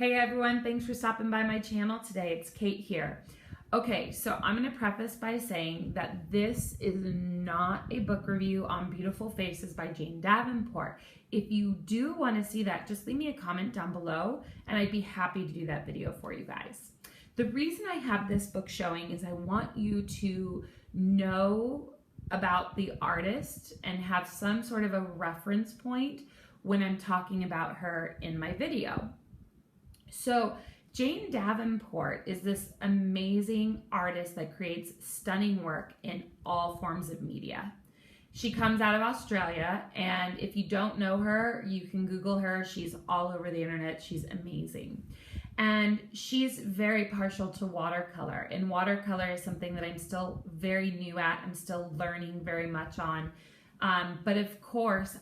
Hey everyone, thanks for stopping by my channel today. It's Kate here. Okay, so I'm going to preface by saying that this is not a book review on Beautiful Faces by Jane Davenport. If you do want to see that, just leave me a comment down below and I'd be happy to do that video for you guys. The reason I have this book showing is I want you to know about the artist and have some sort of a reference point when I'm talking about her in my video. So Jane Davenport is this amazing artist that creates stunning work in all forms of media. She comes out of Australia, and if you don't know her, you can Google her. She's all over the internet. She's amazing. And she's very partial to watercolor. And watercolor is something that I'm still very new at. I'm still learning very much on. But of course,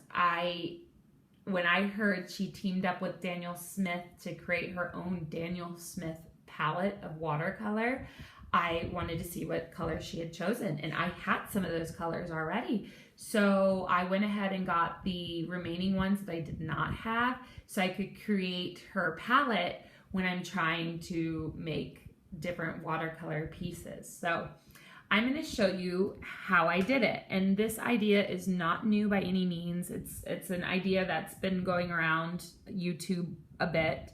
when I heard she teamed up with Daniel Smith to create her own Daniel Smith palette of watercolor, I wanted to see what colors she had chosen. And I had some of those colors already. So I went ahead and got the remaining ones that I did not have so I could create her palette when I'm trying to make different watercolor pieces. So I'm going to show you how I did it. And this idea is not new by any means. It's an idea that's been going around YouTube a bit,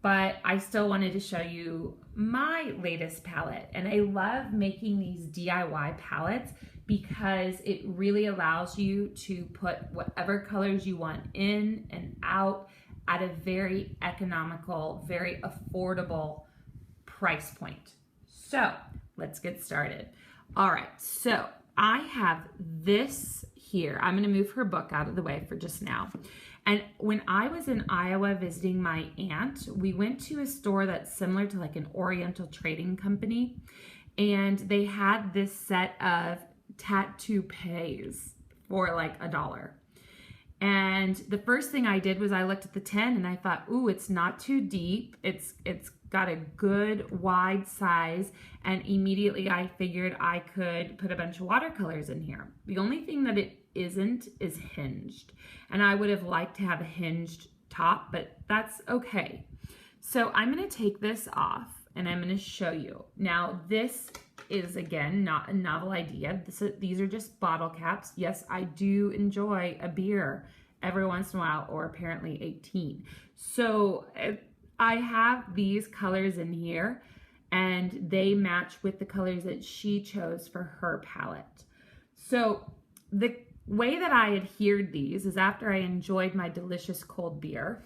but I still wanted to show you my latest palette. And I love making these DIY palettes because it really allows you to put whatever colors you want in and out at a very economical, very affordable price point. So let's get started. All right, so I have this here. I'm going to move her book out of the way for just now. And when I was in Iowa visiting my aunt, we went to a store that's similar to like an Oriental trading company. And they had this set of tattoo pays for like $1. And the first thing I did was I looked at the 10 and I thought, ooh, it's not too deep. It's got a good wide size, and immediately I figured I could put a bunch of watercolors in here. The only thing that it isn't is hinged, and I would have liked to have a hinged top, but that's okay. So I'm going to take this off and I'm going to show you. Now this is again not a novel idea. These are just bottle caps. Yes, I do enjoy a beer every once in a while, or apparently 18. So I have these colors in here and they match with the colors that she chose for her palette. So the way that I adhered these is after I enjoyed my delicious cold beer,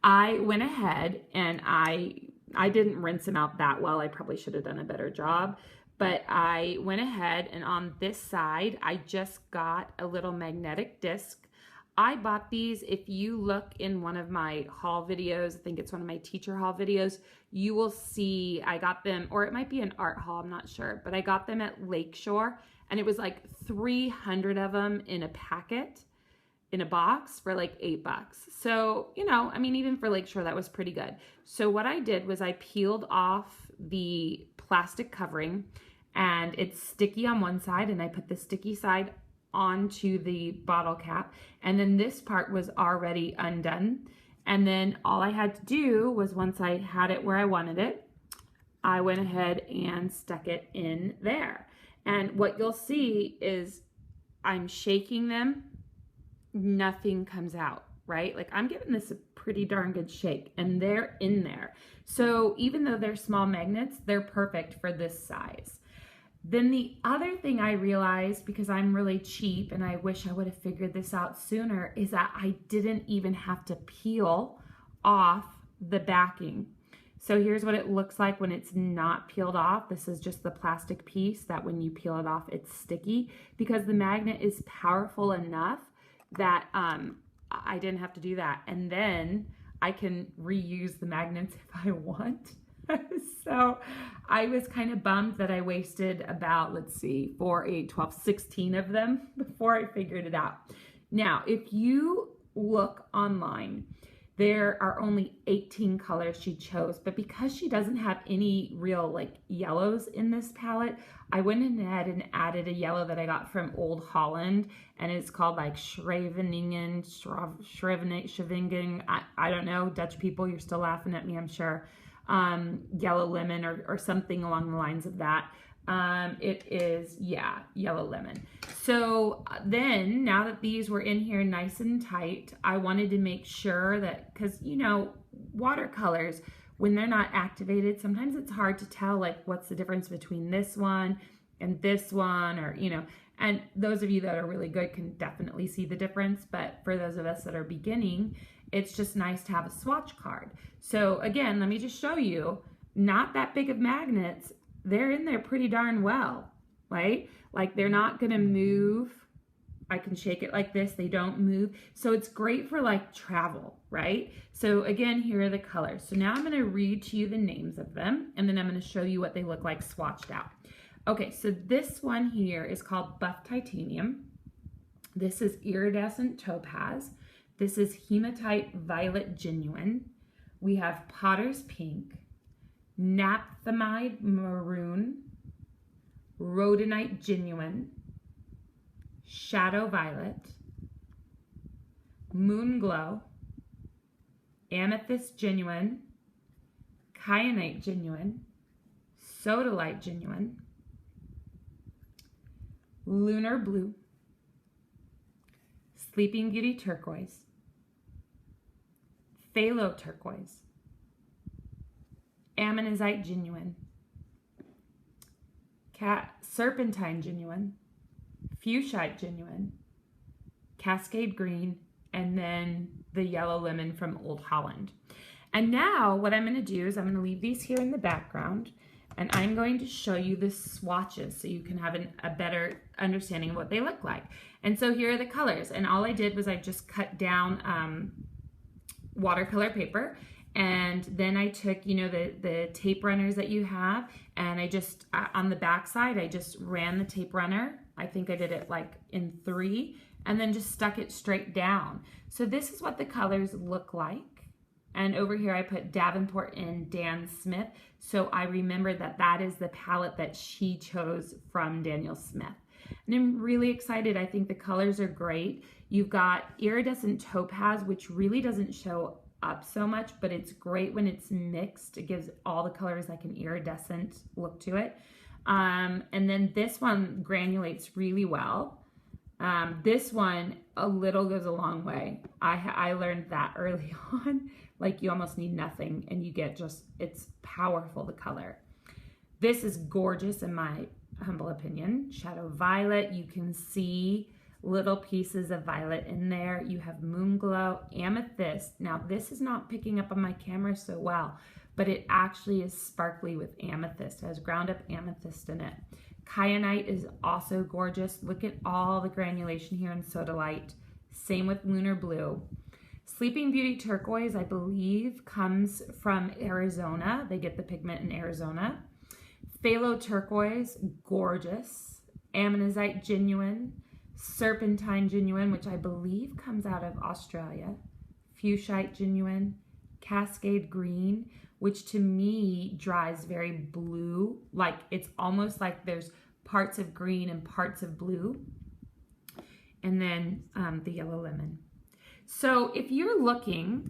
I went ahead and I didn't rinse them out that well. I probably should have done a better job, but I went ahead and on this side, I just got a little magnetic disc. I bought these. If you look in one of my haul videos, I think it's one of my teacher haul videos, you will see I got them, or it might be an art haul, I'm not sure, but I got them at Lakeshore, and it was like 300 of them in a packet, in a box for like $8. So, you know, I mean, even for Lakeshore, that was pretty good. So what I did was I peeled off the plastic covering, and it's sticky on one side, and I put the sticky side onto the bottle cap, and then this part was already undone, and then all I had to do was, once I had it where I wanted it, I went ahead and stuck it in there. And what you'll see is I'm shaking them, nothing comes out, right? Like I'm giving this a pretty darn good shake, and they're in there. So even though they're small magnets, they're perfect for this size. Then the other thing I realized, because I'm really cheap and I wish I would have figured this out sooner, is that I didn't even have to peel off the backing. So here's what it looks like when it's not peeled off. This is just the plastic piece that when you peel it off, it's sticky, because the magnet is powerful enough that I didn't have to do that. And then I can reuse the magnets if I want. So I was kind of bummed that I wasted about, let's see, 4, 8, 12, 16 of them before I figured it out. Now, if you look online, There are only 18 colors she chose, but because she doesn't have any real like yellows in this palette, I went ahead and added a yellow that I got from Old Holland, and it's called like Schreveningen, I don't know, Dutch people, you're still laughing at me, I'm sure. Yellow lemon or something along the lines of that. It is, yeah, yellow lemon. So then, now that these were in here nice and tight, I wanted to make sure that, because, you know, watercolors, when they're not activated, sometimes it's hard to tell, like, what's the difference between this one and this one, or, you know, and those of you that are really good can definitely see the difference, but for those of us that are beginning, it's just nice to have a swatch card. So again, let me just show you, not that big of magnets, they're in there pretty darn well, right? Like they're not gonna move. I can shake it like this, they don't move. So it's great for like travel, right? So again, here are the colors. So now I'm gonna read to you the names of them, and then I'm gonna show you what they look like swatched out. Okay, so this one here is called Buff Titanium. This is Iridescent Topaz. This is Hematite Violet Genuine. We have Potter's Pink, Naphthalide Maroon, Rhodonite Genuine, Shadow Violet, Moon Glow, Amethyst Genuine, Kyanite Genuine, Sodalite Genuine, Lunar Blue, Sleeping Beauty Turquoise, Phthalo Turquoise, Ammonite Genuine, Serpentine Genuine, Fuchsite Genuine, Cascade Green, and then the Yellow Lemon from Old Holland. And now what I'm going to do is I'm going to leave these here in the background, and I'm going to show you the swatches so you can have a better understanding of what they look like. And so here are the colors, and all I did was I just cut down watercolor paper, and then I took, you know, the tape runners that you have, and I just, on the back side, I just ran the tape runner. I think I did it like in 3, and then just stuck it straight down. So this is what the colors look like. And over here I put Davenport and Dan Smith, so I remember that that is the palette that she chose from Daniel Smith. And I'm really excited. I think the colors are great. You've got Iridescent Topaz, which really doesn't show up so much, but it's great when it's mixed. It gives all the colors like an iridescent look to it. And then this one granulates really well. This one, a little goes a long way. I learned that early on. Like you almost need nothing and you get just, it's powerful, the color. This is gorgeous in my humble opinion. Shadow Violet, you can see little pieces of violet in there. You have Moon Glow, Amethyst. Now this is not picking up on my camera so well, but it actually is sparkly with amethyst. It has ground up amethyst in it. Kyanite is also gorgeous. Look at all the granulation here in Sodalite. Same with Lunar Blue. Sleeping Beauty Turquoise, I believe, comes from Arizona. They get the pigment in Arizona. Phthalo Turquoise, gorgeous. Ammonite Genuine. Serpentine Genuine, which I believe comes out of Australia. Fuchsite Genuine. Cascade Green, which to me dries very blue. Like it's almost like there's parts of green and parts of blue. And then the Yellow Lemon. So if you're looking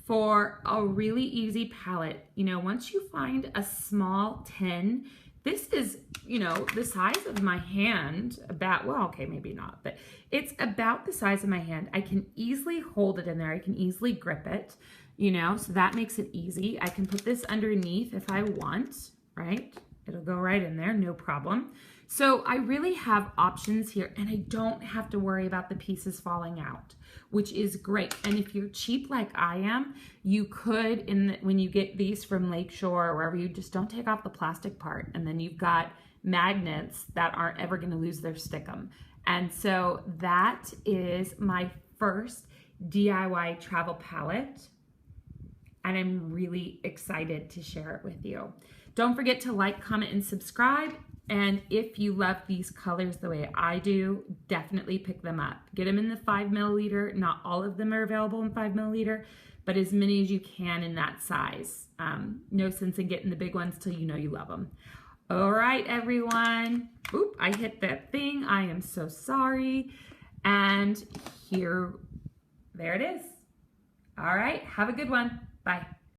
for a really easy palette, you know, once you find a small 10, this is, you know, the size of my hand, about, well, okay, maybe not, but it's about the size of my hand. I can easily hold it in there. I can easily grip it, you know, so that makes it easy. I can put this underneath if I want, right? It'll go right in there, no problem. So I really have options here, and I don't have to worry about the pieces falling out, which is great. And if you're cheap like I am, you could, when you get these from Lakeshore or wherever, you just don't take off the plastic part, and then you've got magnets that aren't ever going to lose their stickum. And so that is my first DIY travel palette, and I'm really excited to share it with you. Don't forget to like, comment, and subscribe, And if you love these colors the way I do, definitely pick them up. Get them in the 5 milliliter. Not all of them are available in 5 milliliter, but as many as you can in that size. No sense in getting the big ones till you know you love them. All right, everyone. Oop, I hit that thing. I am so sorry. And there it is. All right, have a good one. Bye.